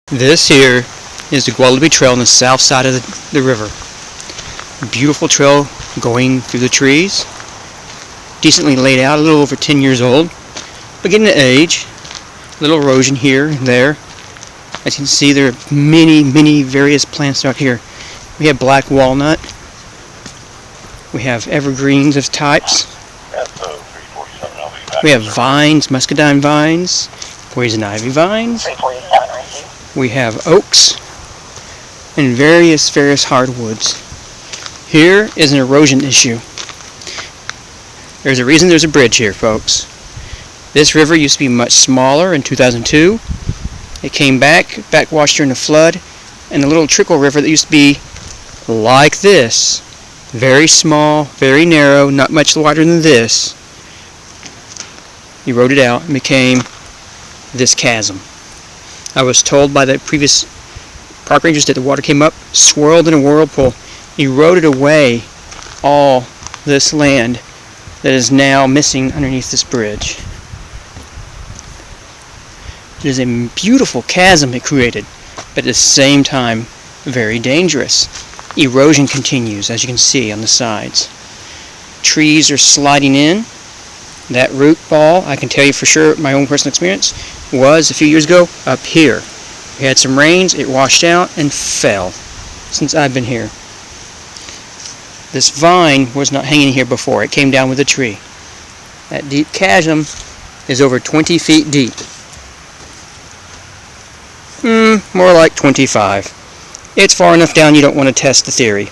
This here is the Guadalupe Trail on the south side of the river. Beautiful trail going through the trees. Decently laid out, a little over 10 years old. Beginning to age. A little erosion here and there. As you can see, there are many various plants out here. We have black walnut. We have evergreens of types. We have vines, muscadine vines, poison ivy vines. We have oaks and various hardwoods. Here is an erosion issue. There's a reason there's a bridge here, folks. This river used to be much smaller in 2002. It came backwashed during the flood, and the little trickle river that used to be like this, very small, very narrow, not much wider than this, eroded out and became this chasm. I was told by the previous park rangers that the water came up, swirled in a whirlpool, eroded away all this land that is now missing underneath this bridge. It is a beautiful chasm it created, but at the same time, very dangerous. Erosion continues, as you can see on the sides. Trees are sliding in. That root ball, I can tell you for sure, my own personal experience, was a few years ago up here. We had some rains, it washed out and fell since I've been here. This vine was not hanging here before, it came down with a tree. That deep chasm is over 20 feet deep. More like 25. It's far enough down you don't want to test the theory.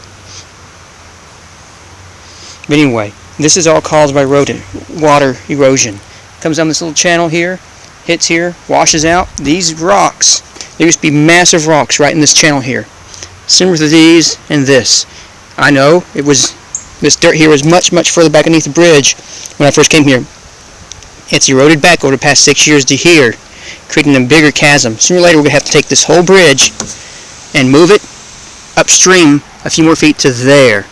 But anyway, this is all caused by water erosion. Comes down this little channel here, hits here, washes out. These rocks, there used to be massive rocks right in this channel here. Similar to these and this. I know, this dirt here was much further back underneath the bridge when I first came here. It's eroded back over the past 6 years to here, creating a bigger chasm. Sooner or later we're going to have to take this whole bridge and move it upstream a few more feet to there.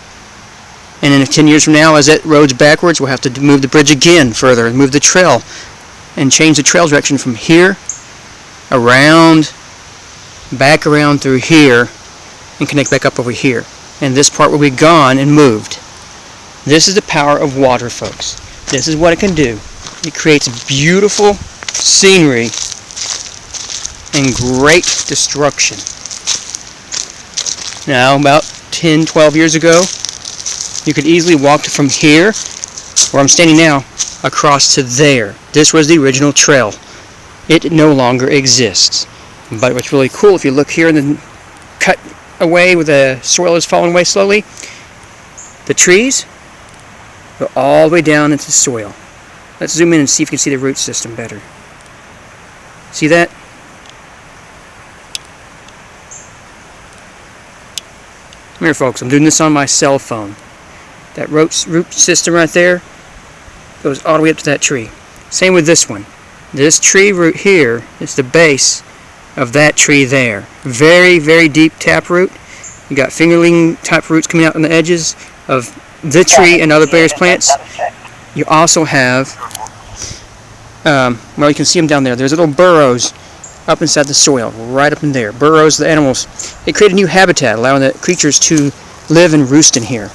And then 10 years from now, as it roads backwards, we'll have to move the bridge again further and move the trail and change the trail direction from here around, back around through here and connect back up over here. And this part will be gone and moved. This is the power of water, folks. This is what it can do. It creates beautiful scenery and great destruction. Now, about 10-12 years ago, you could easily walk from here, where I'm standing now, across to there. This was the original trail. It no longer exists. But what's really cool, if you look here and then cut away where the soil is falling away slowly, the trees go all the way down into the soil. Let's zoom in and see if you can see the root system better. See that? Come here, folks. I'm doing this on my cell phone. That root system right there goes all the way up to that tree. Same with this one. This tree root here is the base of that tree there. Very deep taproot. You got fingerling type roots coming out on the edges of the tree and other various plants. You also have, well, you can see them down there. There's little burrows up inside the soil, right up in there. Burrows, the animals. They create a new habitat, allowing the creatures to live and roost in here.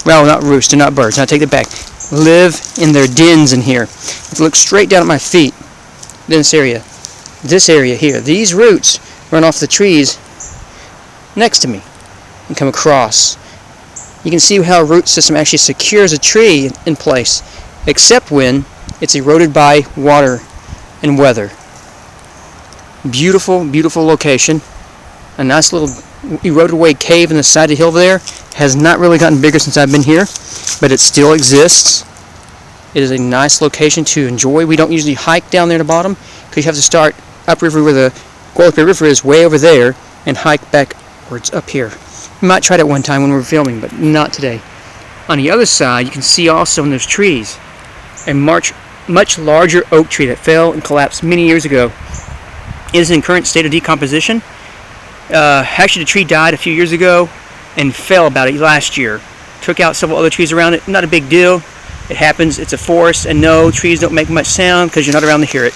Well, not roost, and not birds. Now take it back. Live in their dens in here. If you look straight down at my feet, this area here, these roots run off the trees next to me and come across. You can see how a root system actually secures a tree in place, except when it's eroded by water and weather. Beautiful location. A nice little eroded away cave in the side of the hill there. Has not really gotten bigger since I've been here, but it still exists. It is a nice location to enjoy. We don't usually hike down there at the bottom because you have to start upriver where the Guadalupe River is, way over there, and hike backwards up here. We might try that one time when we're filming, but not today. On the other side, you can see also in those trees a much larger oak tree that fell and collapsed many years ago. It is in current state of decomposition. Actually, the tree died a few years ago and fell about it last year. Took out several other trees around it. Not a big deal. It happens. It's a forest, and no, trees don't make much sound because you're not around to hear it.